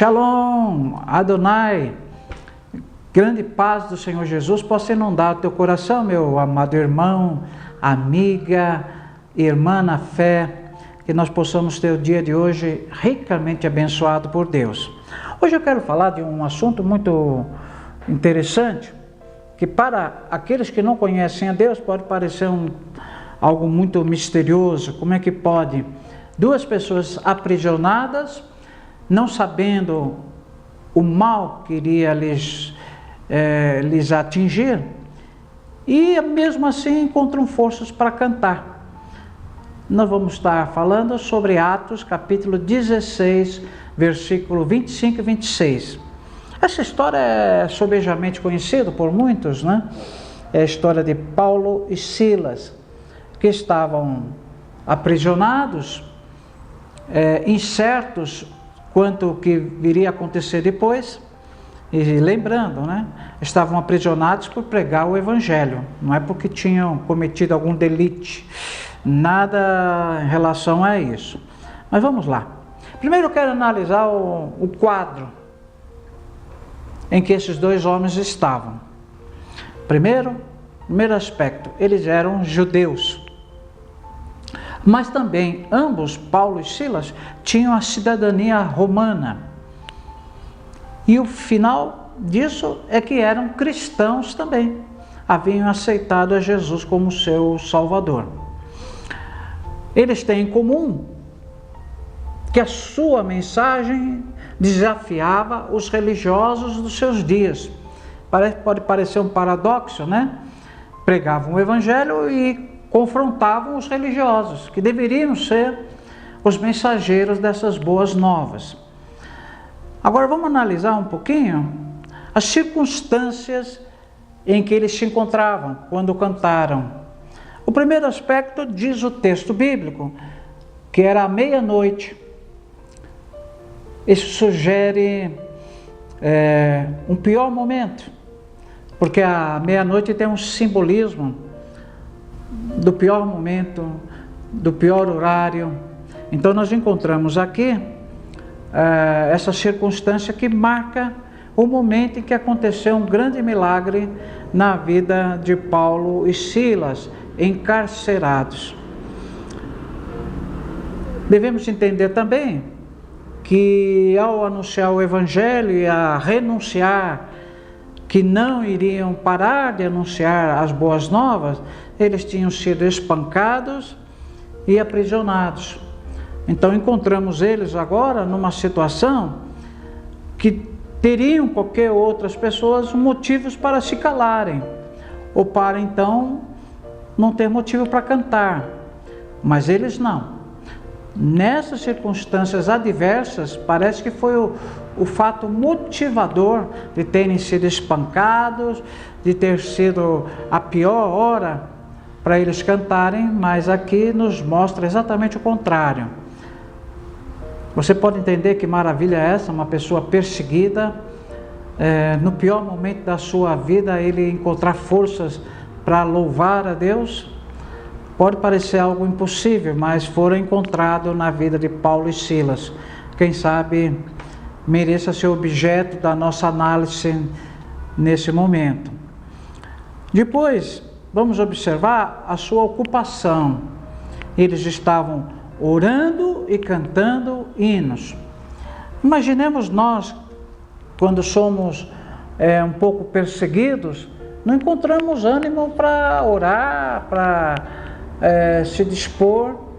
Shalom, Adonai, grande paz do Senhor Jesus possa inundar o teu coração, meu amado irmão, amiga, irmã na fé, que nós possamos ter o dia de hoje ricamente abençoado por Deus. Hoje eu quero falar de um assunto muito interessante, que para aqueles que não conhecem a Deus pode parecer algo muito misterioso. Como é que pode duas pessoas aprisionadas, não sabendo o mal que iria lhes atingir, e mesmo assim encontram forças para cantar? Nós vamos estar falando sobre Atos, capítulo 16, versículo 25 e 26. Essa história é sobejamente conhecida por muitos, né? É a história de Paulo e Silas, que estavam aprisionados, incertos quanto ao que viria a acontecer depois. E lembrando, né? Estavam aprisionados por pregar o Evangelho, não é porque tinham cometido algum delito, nada em relação a isso. Mas vamos lá. Primeiro eu quero analisar o quadro em que esses dois homens estavam. Primeiro aspecto, eles eram judeus, mas também ambos, Paulo e Silas, tinham a cidadania romana. E o final disso é que eram cristãos também, haviam aceitado a Jesus como seu Salvador. Eles têm em comum que a sua mensagem desafiava os religiosos dos seus dias. Pode parecer um paradoxo, né? Pregavam o Evangelho e confrontavam os religiosos, que deveriam ser os mensageiros dessas boas novas. Agora vamos analisar um pouquinho as circunstâncias em que eles se encontravam quando cantaram. O primeiro aspecto, diz o texto bíblico, que era à meia-noite. Isso sugere um pior momento, porque a meia-noite tem um simbolismo do pior momento, do pior horário. Então nós encontramos aqui essa circunstância que marca o momento em que aconteceu um grande milagre na vida de Paulo e Silas, encarcerados. Devemos entender também que ao anunciar o Evangelho e a renunciar que não iriam parar de anunciar as boas novas, eles tinham sido espancados e aprisionados. Então encontramos eles agora numa situação que teriam qualquer outras pessoas motivos para se calarem, ou para então não ter motivo para cantar, mas eles não. Nessas circunstâncias adversas, parece que foi o fato motivador de terem sido espancados, de ter sido a pior hora para eles cantarem, mas aqui nos mostra exatamente o contrário. Você pode entender que maravilha é essa, uma pessoa perseguida, no pior momento da sua vida, ele encontrar forças para louvar a Deus? Pode parecer algo impossível, mas foram encontrados na vida de Paulo e Silas. Quem sabe mereça ser objeto da nossa análise nesse momento. Depois, vamos observar a sua ocupação. Eles estavam orando e cantando hinos. Imaginemos nós, quando somos um pouco perseguidos, não encontramos ânimo para orar, para se dispor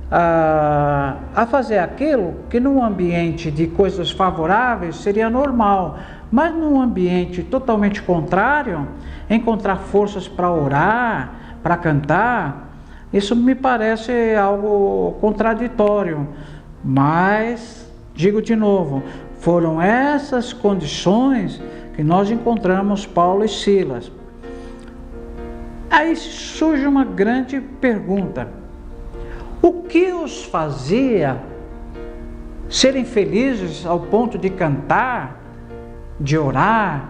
a fazer aquilo que num ambiente de coisas favoráveis seria normal, mas num ambiente totalmente contrário, encontrar forças para orar, para cantar, isso me parece algo contraditório. Mas, digo de novo, foram essas condições que nós encontramos Paulo e Silas. Aí surge uma grande pergunta: o que os fazia serem felizes ao ponto de cantar, de orar,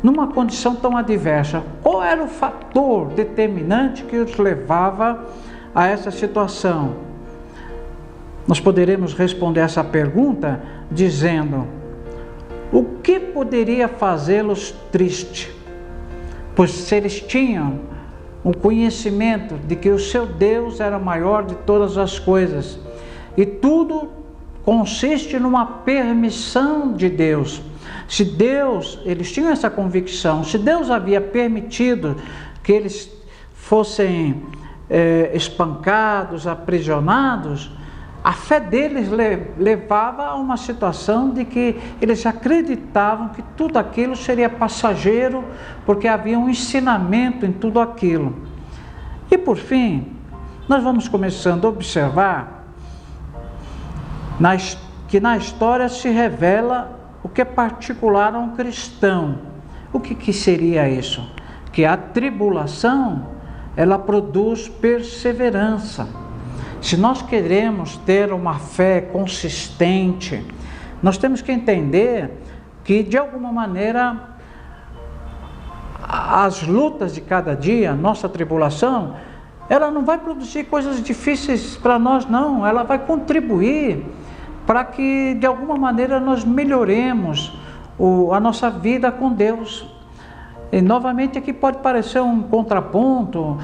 numa condição tão adversa? Qual era o fator determinante que os levava a essa situação? Nós poderemos responder essa pergunta dizendo o que poderia fazê-los tristes? Pois se eles tinham um conhecimento de que o seu Deus era maior de todas as coisas, e tudo consiste numa permissão de Deus. Se Deus, eles tinham essa convicção, se Deus havia permitido que eles fossem espancados, aprisionados, a fé deles levava a uma situação de que eles acreditavam que tudo aquilo seria passageiro, porque havia um ensinamento em tudo aquilo. E por fim, nós vamos começando a observar que na história se revela o que é particular a um cristão. O que seria isso? Que a tribulação, ela produz perseverança. Se nós queremos ter uma fé consistente, nós temos que entender que, de alguma maneira, as lutas de cada dia, nossa tribulação, ela não vai produzir coisas difíceis para nós, não. Ela vai contribuir para que, de alguma maneira, nós melhoremos a nossa vida com Deus. E, novamente, aqui pode parecer um contraponto,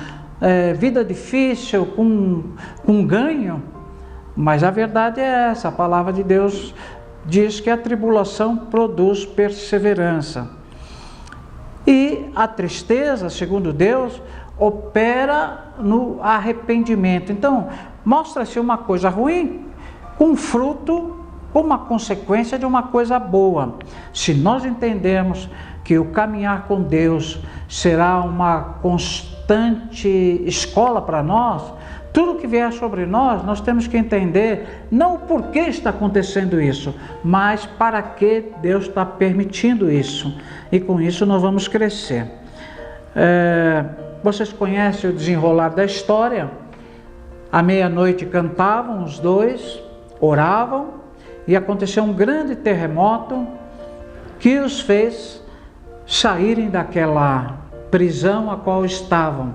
vida difícil com ganho, mas a verdade é essa. A palavra de Deus diz que a tribulação produz perseverança, e a tristeza, segundo Deus, opera no arrependimento. Então, mostra-se uma coisa ruim com fruto, uma consequência de uma coisa boa. Se nós entendermos que o caminhar com Deus será uma constante escola para nós, tudo que vier sobre nós, nós temos que entender não o porquê está acontecendo isso, mas para que Deus está permitindo isso. E com isso nós vamos crescer. Vocês conhecem o desenrolar da história. À meia-noite cantavam os dois, oravam, e aconteceu um grande terremoto que os fez saírem daquela prisão a qual estavam.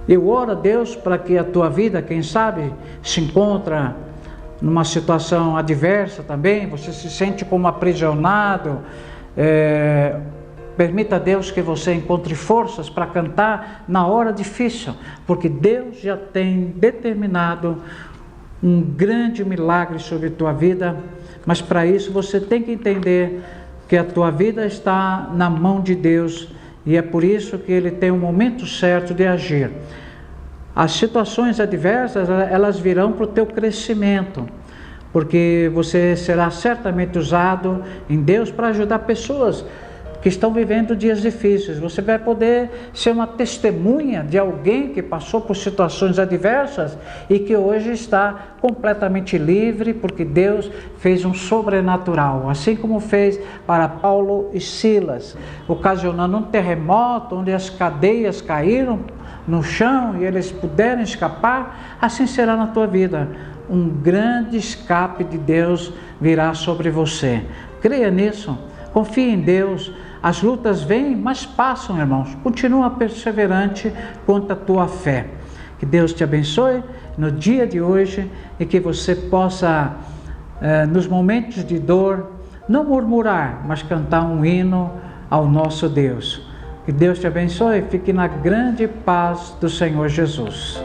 Eu oro a Deus para que a tua vida, quem sabe, se encontra numa situação adversa também, você se sente como aprisionado, permita a Deus que você encontre forças para cantar na hora difícil, porque Deus já tem determinado um grande milagre sobre a tua vida, mas para isso você tem que entender que a tua vida está na mão de Deus, e é por isso que Ele tem o momento certo de agir. As situações adversas, elas virão para o teu crescimento, porque você será certamente usado em Deus para ajudar pessoas que estão vivendo dias difíceis. Você vai poder ser uma testemunha de alguém que passou por situações adversas e que hoje está completamente livre, porque Deus fez um sobrenatural, assim como fez para Paulo e Silas, ocasionando um terremoto onde as cadeias caíram no chão e eles puderam escapar. Assim será na tua vida. Um grande escape de Deus virá sobre você. Creia nisso, confie em Deus. As lutas vêm, mas passam, irmãos. Continua perseverante quanto à tua fé. Que Deus te abençoe no dia de hoje e que você possa, nos momentos de dor, não murmurar, mas cantar um hino ao nosso Deus. Que Deus te abençoe e fique na grande paz do Senhor Jesus.